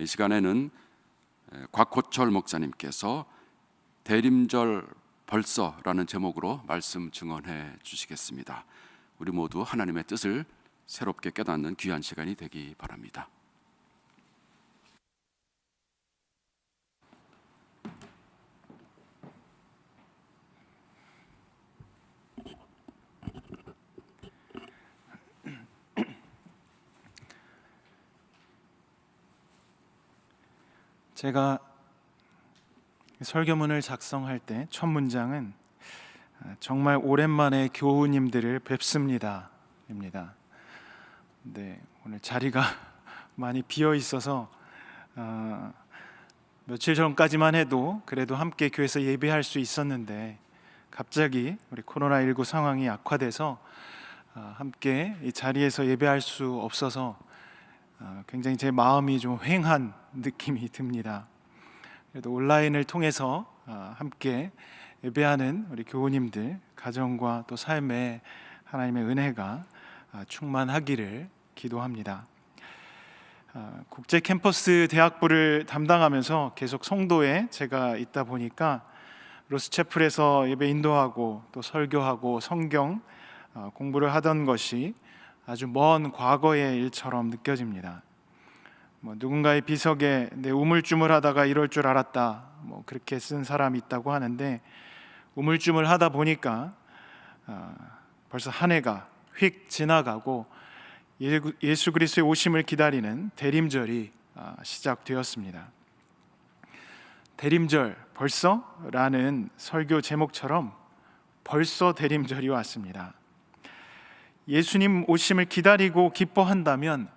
시간에는 곽호철 목사님께서 대림절 벌써라는 제목으로 말씀 증언해 주시겠습니다. 우리 모두 하나님의 뜻을 새롭게 깨닫는 귀한 시간이 되기 바랍니다. 제가 설교문을 작성할 때 첫 문장은 정말 오랜만에 교우님들을 뵙습니다 입니다. 네, 오늘 자리가 많이 비어 있어서 며칠 전까지만 해도 그래도 함께 교회에서 예배할 수 있었는데 갑자기 우리 코로나19 상황이 악화돼서 함께 이 자리에서 예배할 수 없어서 굉장히 제 마음이 좀 휑한 느낌이 듭니다. 그래도 온라인을 통해서 함께 예배하는 우리 교우님들 가정과 또 삶에 하나님의 은혜가 충만하기를 기도합니다. 국제 캠퍼스 대학부를 담당하면서 계속 성도에 제가 있다 보니까 로스채플에서 예배 인도하고 또 설교하고 성경 공부를 하던 것이 아주 먼 과거의 일처럼 느껴집니다. 누군가의 비석에 내 우물쭈물하다가 이럴 줄 알았다, 그렇게 쓴 사람이 있다고 하는데, 우물쭈물하다 보니까 벌써 한 해가 휙 지나가고 예수 그리스도의 오심을 기다리는 대림절이 시작되었습니다. 대림절 벌써? 라는 설교 제목처럼 벌써 대림절이 왔습니다. 예수님 오심을 기다리고 기뻐한다면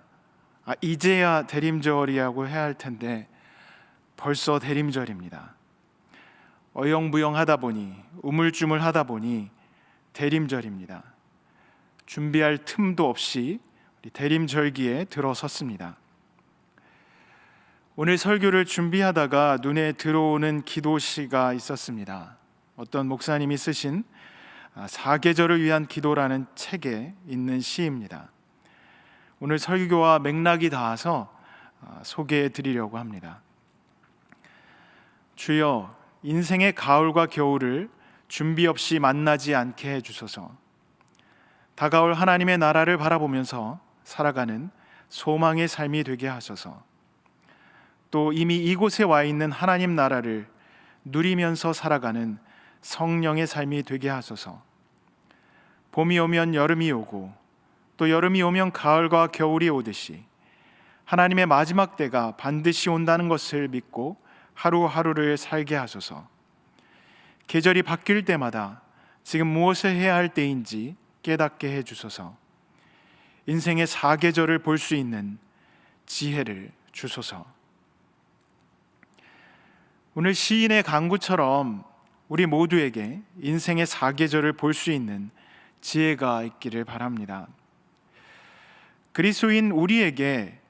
이제야 대림절이라고 해야 할 텐데 벌써 대림절입니다. 어영부영하다 보니 우물쭈물하다 보니 대림절입니다. 준비할 틈도 없이 대림절기에 들어섰습니다. 오늘 설교를 준비하다가 눈에 들어오는 기도시가 있었습니다. 어떤 목사님이 쓰신 사계절을 위한 기도라는 책에 있는 시입니다. 오늘 설교와 맥락이 닿아서 소개해 드리려고 합니다. 주여, 인생의 가을과 겨울을 준비 없이 만나지 않게 해주소서. 다가올 하나님의 나라를 바라보면서 살아가는 소망의 삶이 되게 하소서. 또 이미 이곳에 와 있는 하나님 나라를 누리면서 살아가는 성령의 삶이 되게 하소서. 봄이 오면 여름이 오고 또 여름이 오면 가을과 겨울이 오듯이 하나님의 마지막 때가 반드시 온다는 것을 믿고 하루하루를 살게 하소서. 계절이 바뀔 때마다 지금 무엇을 해야 할 때인지 깨닫게 해주소서. 인생의 사계절을 볼 수 있는 지혜를 주소서. 오늘 시인의 간구처럼 우리 모두에게 인생의 사계절을 볼 수 있는 지혜가 있기를 바랍니다. 그리스도인 우리에게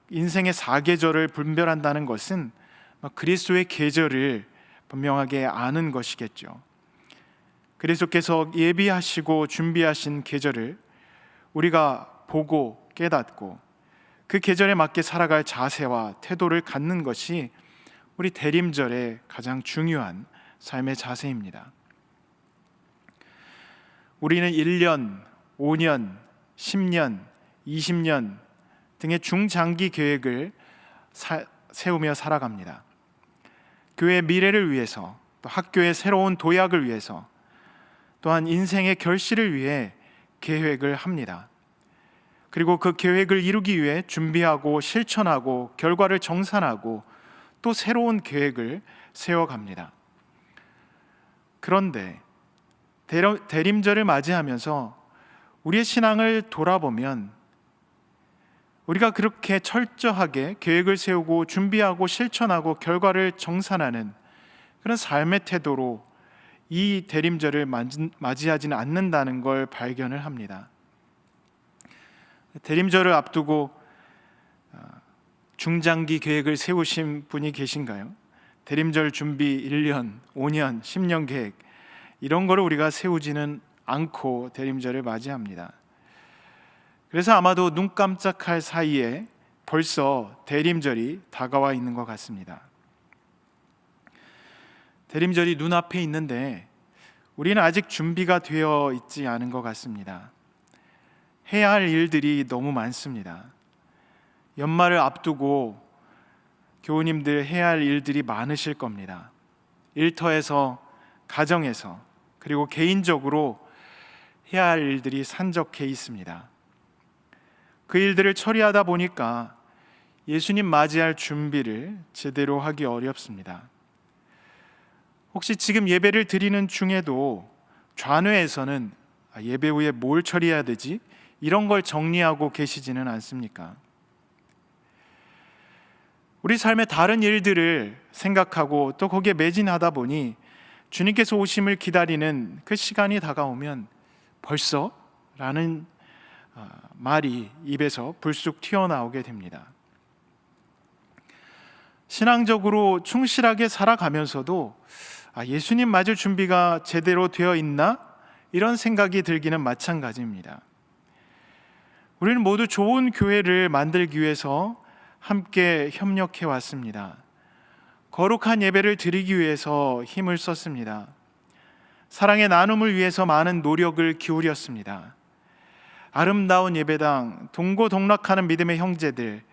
인생의 사계절을 분별한다는 것은 그리스도의 계절을 분명하게 아는 것이겠죠. 그리스도께서 예비하시고 준비하신 계절을 우리가 보고 깨닫고 그 계절에 맞게 살아갈 자세와 태도를 갖는 것이 우리 대림절의 가장 중요한 삶의 자세입니다. 우리는 1년, 5년, 10년, 20년 등의 중장기 계획을 세우며 살아갑니다. 교회의 미래를 위해서, 또 학교의 새로운 도약을 위해서, 또한 인생의 결실을 위해 계획을 합니다. 그리고 그 계획을 이루기 위해 준비하고 실천하고 결과를 정산하고 또 새로운 계획을 세워갑니다. 그런데 대림절을 맞이하면서 우리의 신앙을 돌아보면 우리가 그렇게 철저하게 계획을 세우고 준비하고 실천하고 결과를 정산하는 그런 삶의 태도로 이 대림절을 맞이하지는 않는다는 걸 발견을 합니다. 대림절을 앞두고 중장기 계획을 세우신 분이 계신가요? 대림절 준비 1년, 5년, 10년 계획 이런 거를 우리가 세우지는 않고 대림절을 맞이합니다. 그래서 아마도 눈 깜짝할 사이에 벌써 대림절이 다가와 있는 것 같습니다. 대림절이 눈앞에 있는데 우리는 아직 준비가 되어 있지 않은 것 같습니다. 해야 할 일들이 너무 많습니다. 연말을 앞두고 교우님들 해야 할 일들이 많으실 겁니다. 일터에서, 가정에서, 그리고 개인적으로 해야 할 일들이 산적해 있습니다. 그 일들을 처리하다 보니까 예수님 맞이할 준비를 제대로 하기 어렵습니다. 혹시 지금 예배를 드리는 중에도 좌뇌에서는 예배 후에 뭘 처리해야 되지? 이런 걸 정리하고 계시지는 않습니까? 우리 삶의 다른 일들을 생각하고 또 거기에 매진하다 보니 주님께서 오심을 기다리는 그 시간이 다가오면 벌써? 라는 말이 입에서 불쑥 튀어나오게 됩니다. 신앙적으로 충실하게 살아가면서도 예수님 맞을 준비가 제대로 되어 있나? 이런 생각이 들기는 마찬가지입니다. 우리는 모두 좋은 교회를 만들기 위해서 함께 협력해 왔습니다. 거룩한 예배를 드리기 위해서 힘을 썼습니다. 사랑의 나눔을 위해서 많은 노력을 기울였습니다. 아름다운 예배당, 동고동락하는 믿음의 형제들,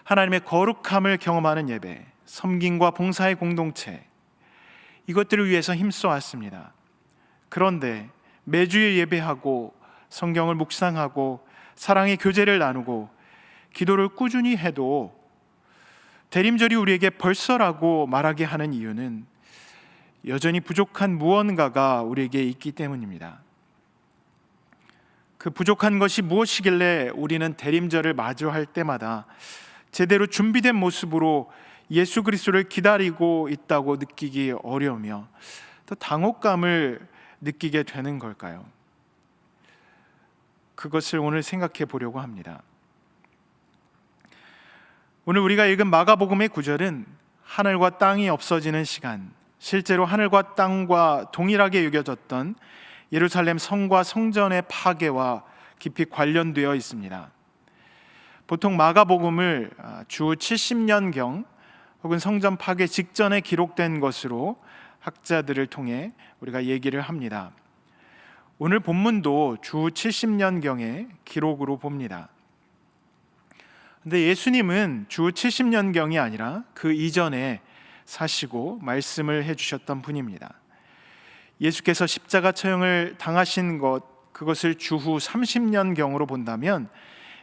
하나님의 거룩함을 경험하는 예배, 섬김과 봉사의 공동체, 이것들을 위해서 힘써왔습니다. 그런데 매주일 예배하고 성경을 묵상하고 사랑의 교제를 나누고 기도를 꾸준히 해도 대림절이 우리에게 벌써라고 말하게 하는 이유는 여전히 부족한 무언가가 우리에게 있기 때문입니다. 그 부족한 것이 무엇이길래 우리는 대림절을 마주할 때마다 제대로 준비된 모습으로 예수 그리스도를 기다리고 있다고 느끼기 어려우며 또 당혹감을 느끼게 되는 걸까요? 그것을 오늘 생각해 보려고 합니다. 오늘 우리가 읽은 마가복음의 구절은 하늘과 땅이 없어지는 시간, 실제로 하늘과 땅과 동일하게 여겨졌던 예루살렘 성과 성전의 파괴와 깊이 관련되어 있습니다. 보통 마가복음을 주 70년경 혹은 성전 파괴 직전에 기록된 것으로 학자들을 통해 우리가 얘기를 합니다. 오늘 본문도 주 70년경의 기록으로 봅니다. 근데 예수님은 주 70년경이 아니라 그 이전에 사시고 말씀을 해주셨던 분입니다. 예수께서 십자가 처형을 당하신 그것을 주후 30년경으로 본다면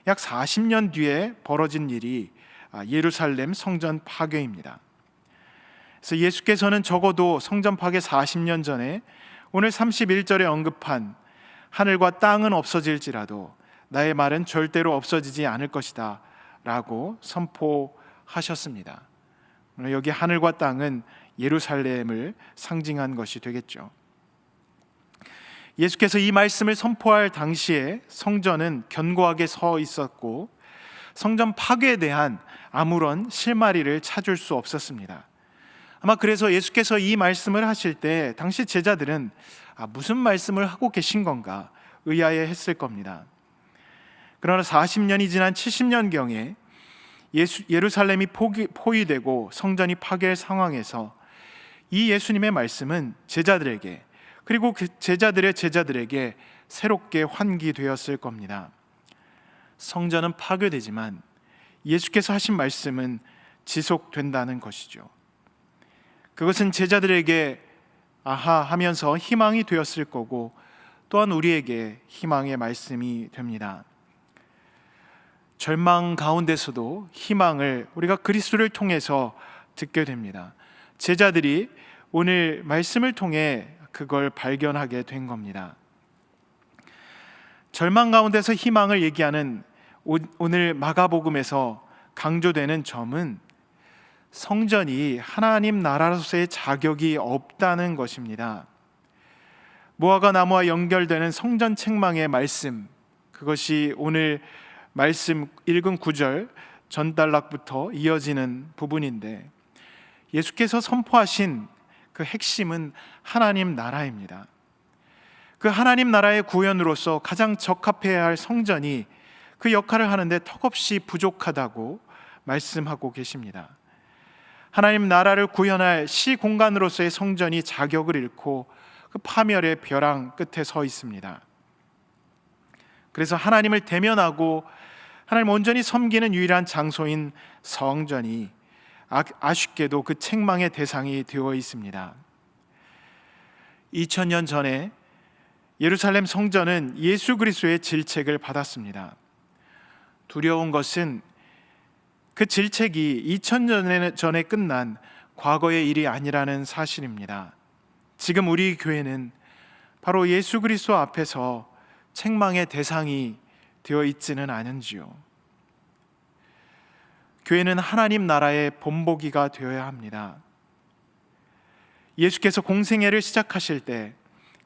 약 40년 뒤에 벌어진 일이 예루살렘 성전 파괴입니다. 그래서 예수께서는 적어도 성전 파괴 40년 전에 오늘 31절에 언급한 하늘과 땅은 없어질지라도 나의 말은 절대로 없어지지 않을 것이다 라고 선포하셨습니다. 여기 하늘과 땅은 예루살렘을 상징한 것이 되겠죠. 예수께서 이 말씀을 선포할 당시에 성전은 견고하게 서 있었고 성전 파괴에 대한 아무런 실마리를 찾을 수 없었습니다. 아마 그래서 예수께서 이 말씀을 하실 때 당시 제자들은 무슨 말씀을 하고 계신 건가 의아해했을 겁니다. 그러나 40년이 지난 70년경에 예루살렘이 포위되고 성전이 파괴할 상황에서 이 예수님의 말씀은 제자들에게 그리고 그 제자들의 제자들에게 새롭게 환기되었을 겁니다. 성전은 파괴되지만 예수께서 하신 말씀은 지속된다는 것이죠. 그것은 제자들에게 아하 하면서 희망이 되었을 거고 또한 우리에게 희망의 말씀이 됩니다. 절망 가운데서도 희망을 우리가 그리스도를 통해서 듣게 됩니다. 제자들이 오늘 말씀을 통해 그걸 발견하게 된 겁니다. 절망 가운데서 희망을 얘기하는 오늘 마가복음에서 강조되는 점은 성전이 하나님 나라로서의 자격이 없다는 것입니다. 무화과 나무와 연결되는 성전 책망의 말씀, 그것이 오늘 말씀 읽은 9절 전단락부터 이어지는 부분인데 예수께서 선포하신 그 핵심은 하나님 나라입니다. 그 하나님 나라의 구현으로서 가장 적합해야 할 성전이 그 역할을 하는데 턱없이 부족하다고 말씀하고 계십니다. 하나님 나라를 구현할 시공간으로서의 성전이 자격을 잃고 그 파멸의 벼랑 끝에 서 있습니다. 그래서 하나님을 대면하고 하나님 온전히 섬기는 유일한 장소인 성전이 아쉽게도 그 책망의 대상이 되어 있습니다. 2000년 전에 예루살렘 성전은 예수 그리스도의 질책을 받았습니다. 두려운 것은 그 질책이 2000년 전에 끝난 과거의 일이 아니라는 사실입니다. 지금 우리 교회는 바로 예수 그리스도 앞에서 책망의 대상이 되어 있지는 않은지요. 교회는 하나님 나라의 본보기가 되어야 합니다. 예수께서 공생애를 시작하실 때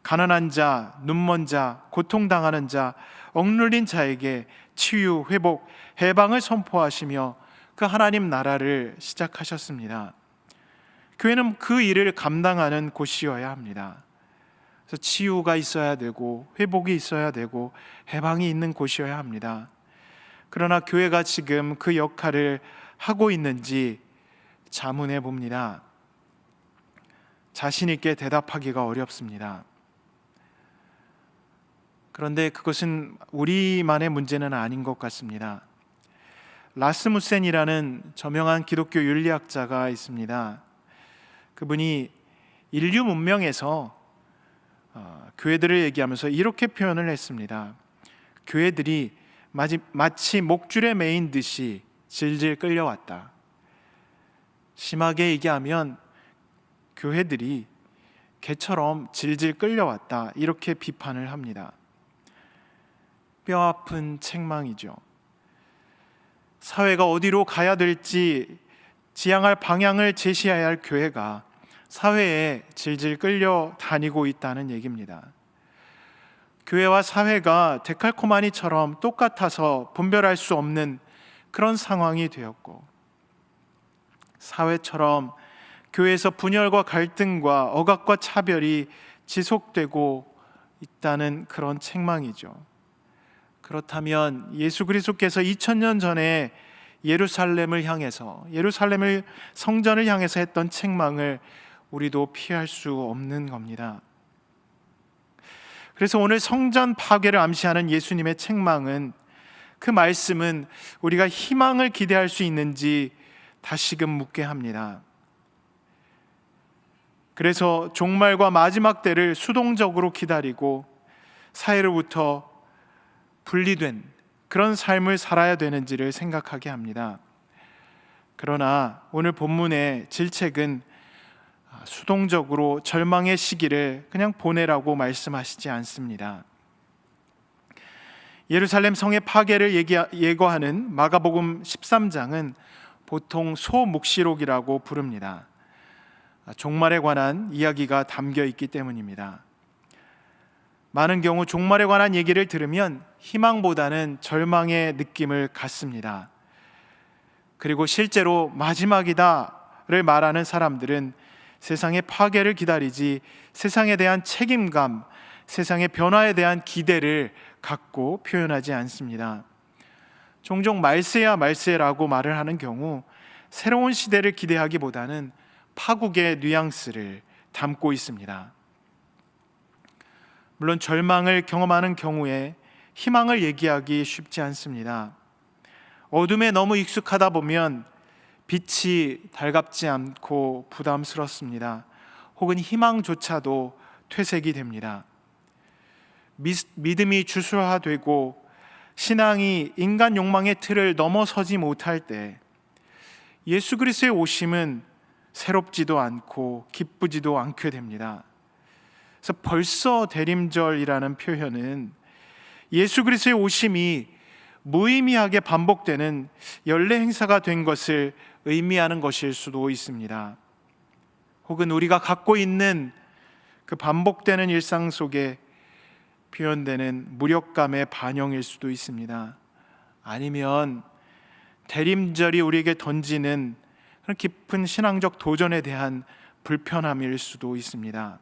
가난한 자, 눈먼 자, 고통당하는 자, 억눌린 자에게 치유, 회복, 해방을 선포하시며 그 하나님 나라를 시작하셨습니다. 교회는 그 일을 감당하는 곳이어야 합니다. 그래서 치유가 있어야 되고 회복이 있어야 되고 해방이 있는 곳이어야 합니다. 그러나 교회가 지금 그 역할을 하고 있는지 자문해 봅니다. 자신 있게 대답하기가 어렵습니다. 그런데 그것은 우리만의 문제는 아닌 것 같습니다. 라스무센이라는 저명한 기독교 윤리학자가 있습니다. 그분이 인류 문명에서 교회들을 얘기하면서 이렇게 표현을 했습니다. 교회들이 마치 목줄에 매인 듯이 질질 끌려왔다. 심하게 얘기하면 교회들이 개처럼 질질 끌려왔다, 이렇게 비판을 합니다. 뼈아픈 책망이죠. 사회가 어디로 가야 될지 지향할 방향을 제시해야 할 교회가 사회에 질질 끌려다니고 있다는 얘기입니다. 교회와 사회가 데칼코마니처럼 똑같아서 분별할 수 없는 그런 상황이 되었고, 사회처럼 교회에서 분열과 갈등과 억압과 차별이 지속되고 있다는 그런 책망이죠. 그렇다면 예수 그리스도께서 2000년 전에 예루살렘을 향해서, 예루살렘을 성전을 향해서 했던 책망을 우리도 피할 수 없는 겁니다. 그래서 오늘 성전 파괴를 암시하는 예수님의 책망은, 그 말씀은 우리가 희망을 기대할 수 있는지 다시금 묻게 합니다. 그래서 종말과 마지막 때를 수동적으로 기다리고 사회로부터 분리된 그런 삶을 살아야 되는지를 생각하게 합니다. 그러나 오늘 본문의 질책은 수동적으로 절망의 시기를 그냥 보내라고 말씀하시지 않습니다. 예루살렘 성의 파괴를 예고하는 마가복음 13장은 보통 소묵시록이라고 부릅니다. 종말에 관한 이야기가 담겨 있기 때문입니다. 많은 경우 종말에 관한 얘기를 들으면 희망보다는 절망의 느낌을 갖습니다. 그리고 실제로 마지막이다를 말하는 사람들은 세상의 파괴를 기다리지 세상에 대한 책임감, 세상의 변화에 대한 기대를 갖고 표현하지 않습니다. 종종 말세야 말세라고 말을 하는 경우 새로운 시대를 기대하기보다는 파국의 뉘앙스를 담고 있습니다. 물론 절망을 경험하는 경우에 희망을 얘기하기 쉽지 않습니다. 어둠에 너무 익숙하다 보면 빛이 달갑지 않고 부담스럽습니다. 혹은 희망조차도 퇴색이 됩니다. 믿음이 주술화되고 신앙이 인간 욕망의 틀을 넘어서지 못할 때 예수 그리스도의 오심은 새롭지도 않고 기쁘지도 않게 됩니다. 그래서 벌써 대림절이라는 표현은 예수 그리스도의 오심이 무의미하게 반복되는 연례 행사가 된 것을 의미하는 것일 수도 있습니다. 혹은 우리가 갖고 있는 그 반복되는 일상 속에 표현되는 무력감의 반영일 수도 있습니다. 아니면 대림절이 우리에게 던지는 그런 깊은 신앙적 도전에 대한 불편함일 수도 있습니다.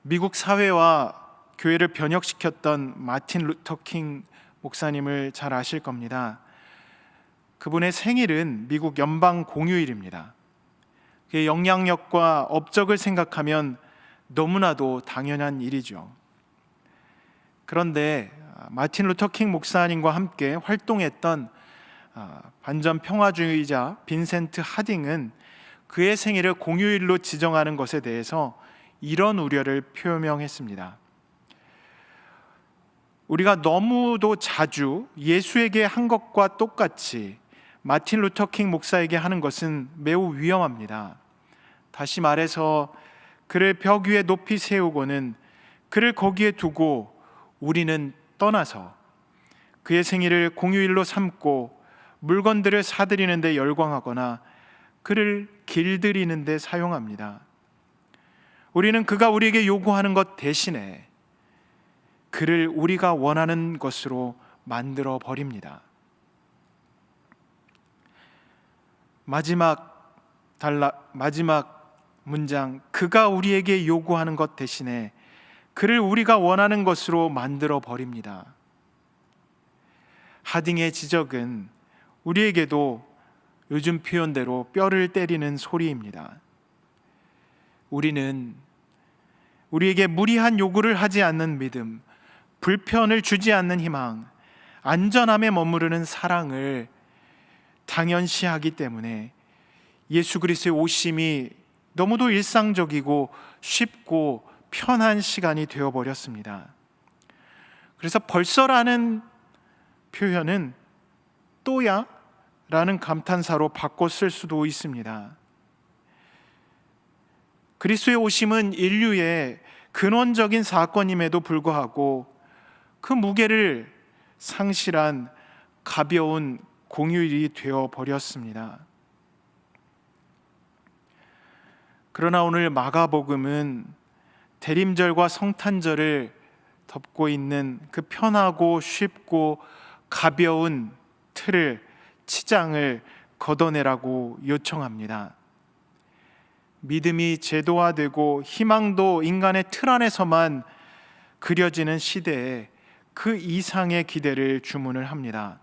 미국 사회와 교회를 변혁시켰던 마틴 루터 킹 목사님을 잘 아실 겁니다. 그분의 생일은 미국 연방 공휴일입니다. 그의 영향력과 업적을 생각하면 너무나도 당연한 일이죠. 그런데 마틴 루터 킹 목사님과 함께 활동했던 반전 평화주의자 빈센트 하딩은 그의 생일을 공휴일로 지정하는 것에 대해서 이런 우려를 표명했습니다. 우리가 너무도 자주 예수에게 한 것과 똑같이 마틴 루터 킹 목사에게 하는 것은 매우 위험합니다. 다시 말해서 그를 벽 위에 높이 세우고는 그를 거기에 두고 우리는 떠나서 그의 생일을 공휴일로 삼고 물건들을 사들이는 데 열광하거나 그를 길들이는 데 사용합니다. 우리는 그가 우리에게 요구하는 것 대신에 그를 우리가 원하는 것으로 만들어 버립니다. 마지막 문장, 그가 우리에게 요구하는 것 대신에 그를 우리가 원하는 것으로 만들어 버립니다. 하딩의 지적은 우리에게도 요즘 표현대로 뼈를 때리는 소리입니다. 우리는 우리에게 무리한 요구를 하지 않는 믿음, 불편을 주지 않는 희망, 안전함에 머무르는 사랑을 당연시하기 때문에 예수 그리스도의 오심이 너무도 일상적이고 쉽고 편한 시간이 되어버렸습니다. 그래서 벌써라는 표현은 또야? 라는 감탄사로 바꿔 쓸 수도 있습니다. 그리스도의 오심은 인류의 근원적인 사건임에도 불구하고 그 무게를 상실한 가벼운 공휴일이 되어버렸습니다. 그러나 오늘 마가복음은 대림절과 성탄절을 덮고 있는 그 편하고 쉽고 가벼운 틀을, 치장을 걷어내라고 요청합니다. 믿음이 제도화되고 희망도 인간의 틀 안에서만 그려지는 시대에 그 이상의 기대를 주문을 합니다.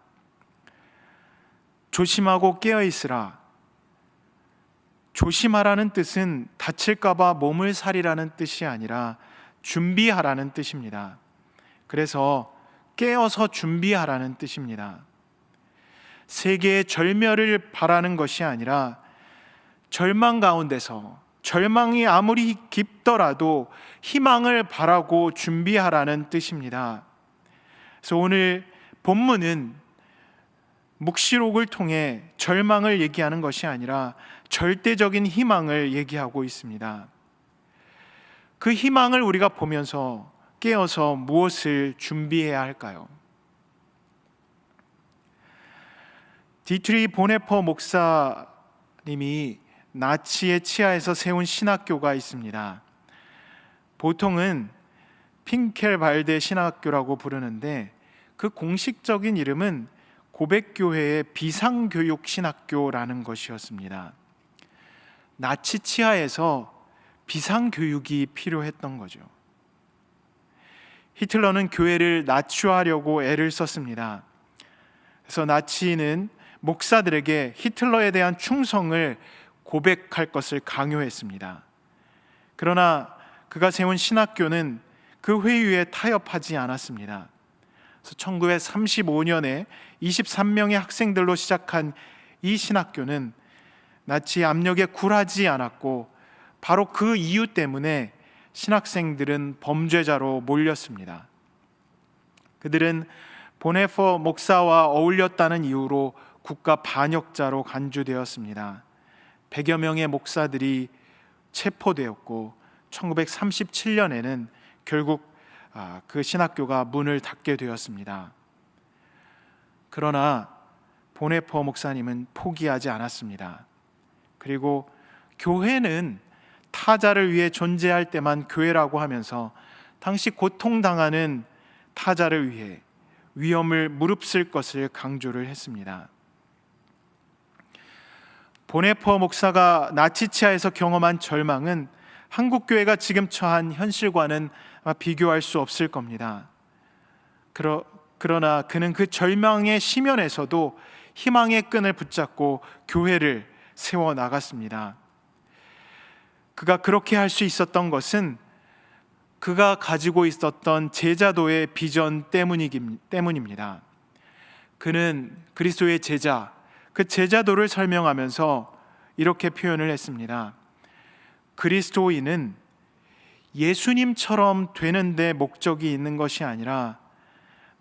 조심하고 깨어있으라. 조심하라는 뜻은 다칠까봐 몸을 사리라는 뜻이 아니라 준비하라는 뜻입니다. 그래서 깨어서 준비하라는 뜻입니다. 세계의 절멸을 바라는 것이 아니라 절망 가운데서 절망이 아무리 깊더라도 희망을 바라고 준비하라는 뜻입니다. 그래서 오늘 본문은 묵시록을 통해 절망을 얘기하는 것이 아니라 절대적인 희망을 얘기하고 있습니다. 그 희망을 우리가 보면서 깨어서 무엇을 준비해야 할까요? 디트리 보네퍼 목사님이 나치의 치하에서 세운 신학교가 있습니다. 보통은 핑켈발데 신학교라고 부르는데 그 공식적인 이름은 고백교회의 비상교육 신학교라는 것이었습니다. 나치 치하에서 비상교육이 필요했던 거죠. 히틀러는 교회를 나치화하려고 애를 썼습니다. 그래서 나치는 목사들에게 히틀러에 대한 충성을 고백할 것을 강요했습니다. 그러나 그가 세운 신학교는 그 회유에 타협하지 않았습니다. 그래서 1935년에 23명의 학생들로 시작한 이 신학교는 나치 압력에 굴하지 않았고 바로 그 이유 때문에 신학생들은 범죄자로 몰렸습니다. 그들은 보네퍼 목사와 어울렸다는 이유로 국가 반역자로 간주되었습니다. 100여 명의 목사들이 체포되었고 1937년에는 결국 그 신학교가 문을 닫게 되었습니다. 그러나 보네퍼 목사님은 포기하지 않았습니다. 그리고 교회는 타자를 위해 존재할 때만 교회라고 하면서 당시 고통당하는 타자를 위해 위험을 무릅쓸 것을 강조를 했습니다. 보네퍼 목사가 나치 치하에서 경험한 절망은 한국 교회가 지금 처한 현실과는 비교할 수 없을 겁니다. 그러나 그는 그 절망의 시면에서도 희망의 끈을 붙잡고 교회를 세워 나갔습니다. 그가 그렇게 할 수 있었던 것은 그가 가지고 있었던 제자도의 비전 때문입니다. 그는 그리스도의 제자, 그 제자도를 설명하면서 이렇게 표현을 했습니다. 그리스도인은 예수님처럼 되는 데 목적이 있는 것이 아니라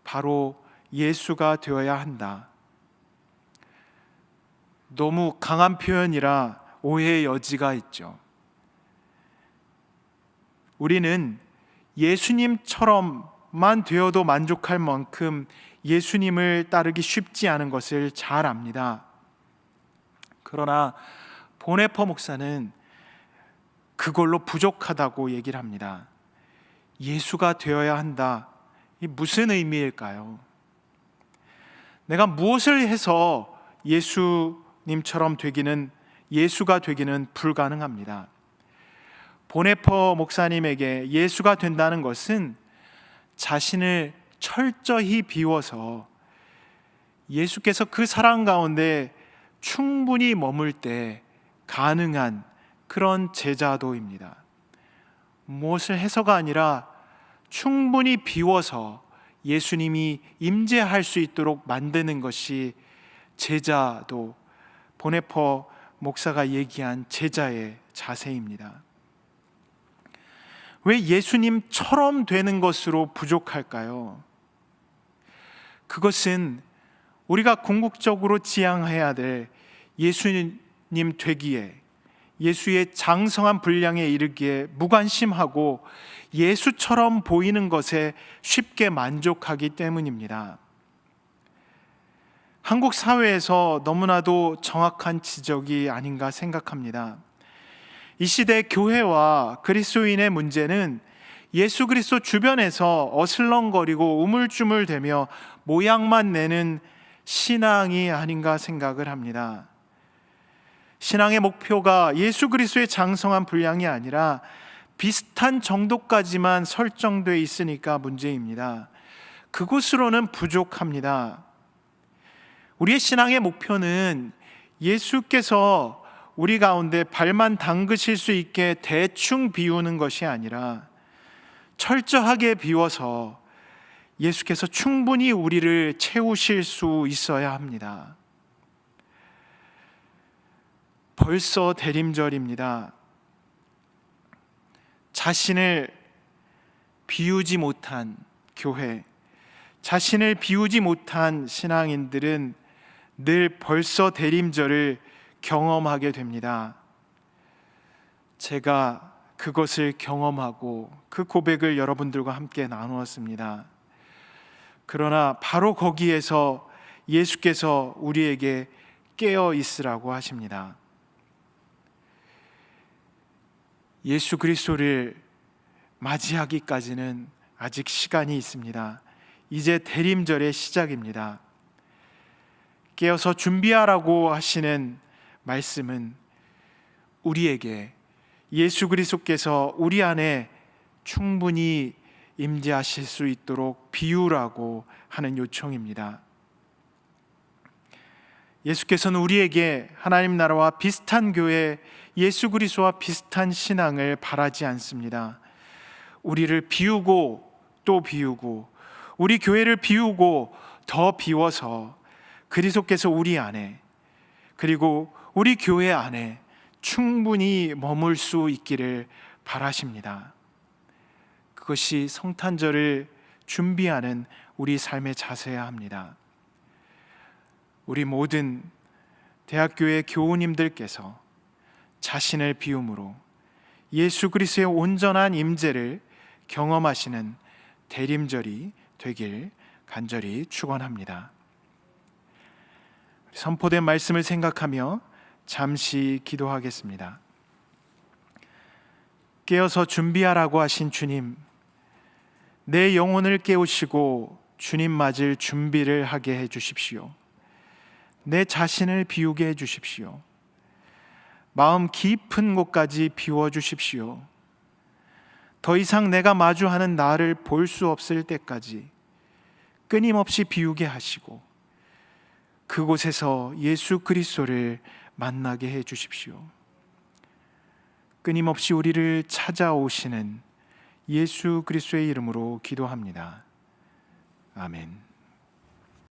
바로 예수가 되어야 한다. 너무 강한 표현이라 오해의 여지가 있죠. 우리는 예수님처럼만 되어도 만족할 만큼 예수님을 따르기 쉽지 않은 것을 잘 압니다. 그러나 보네퍼 목사는 그걸로 부족하다고 얘기를 합니다. 예수가 되어야 한다. 이 무슨 의미일까요? 내가 무엇을 해서 예수님처럼 예수가 되기는 불가능합니다. 보네퍼 목사님에게 예수가 된다는 것은 자신을 철저히 비워서 예수께서 그 사랑 가운데 충분히 머물 때 가능한 그런 제자도입니다. 무엇을 해서가 아니라 충분히 비워서 예수님이 임재할 수 있도록 만드는 것이 제자도, 보네퍼 목사가 얘기한 제자의 자세입니다. 왜 예수님처럼 되는 것으로 부족할까요? 그것은 우리가 궁극적으로 지향해야 될 예수님 되기에, 예수의 장성한 분량에 이르기에 무관심하고 예수처럼 보이는 것에 쉽게 만족하기 때문입니다. 한국 사회에서 너무나도 정확한 지적이 아닌가 생각합니다. 이 시대 교회와 그리스도인의 문제는 예수 그리스도 주변에서 어슬렁거리고 우물쭈물대며 모양만 내는 신앙이 아닌가 생각을 합니다. 신앙의 목표가 예수 그리스도의 장성한 분량이 아니라 비슷한 정도까지만 설정되어 있으니까 문제입니다. 그곳으로는 부족합니다. 우리의 신앙의 목표는 예수께서 우리 가운데 발만 담그실 수 있게 대충 비우는 것이 아니라 철저하게 비워서 예수께서 충분히 우리를 채우실 수 있어야 합니다. 벌써 대림절입니다. 자신을 비우지 못한 교회, 자신을 비우지 못한 신앙인들은 늘 벌써 대림절을 경험하게 됩니다. 제가 그것을 경험하고 그 고백을 여러분들과 함께 나누었습니다. 그러나 바로 거기에서 예수께서 우리에게 깨어 있으라고 하십니다. 예수 그리스도를 맞이하기까지는 아직 시간이 있습니다. 이제 대림절의 시작입니다. 깨어서 준비하라고 하시는 말씀은 우리에게 예수 그리스도께서 우리 안에 충분히 임재하실 수 있도록 비우라고 하는 요청입니다. 예수께서는 우리에게 하나님 나라와 비슷한 교회, 예수 그리스도와 비슷한 신앙을 바라지 않습니다. 우리를 비우고 또 비우고, 우리 교회를 비우고 더 비워서 그리스도께서 우리 안에, 그리고 우리 교회 안에 충분히 머물 수 있기를 바라십니다. 그것이 성탄절을 준비하는 우리 삶의 자세여야 합니다. 우리 모든 대학교의 교우님들께서 자신을 비움으로 예수 그리스도의 온전한 임재를 경험하시는 대림절이 되길 간절히 축원합니다. 선포된 말씀을 생각하며 잠시 기도하겠습니다. 깨어서 준비하라고 하신 주님, 내 영혼을 깨우시고 주님 맞을 준비를 하게 해 주십시오. 내 자신을 비우게 해 주십시오. 마음 깊은 곳까지 비워 주십시오. 더 이상 내가 마주하는 나를 볼 수 없을 때까지 끊임없이 비우게 하시고 그곳에서 예수 그리스도를 만나게 해 주십시오. 끊임없이 우리를 찾아오시는 예수 그리스도의 이름으로 기도합니다. 아멘.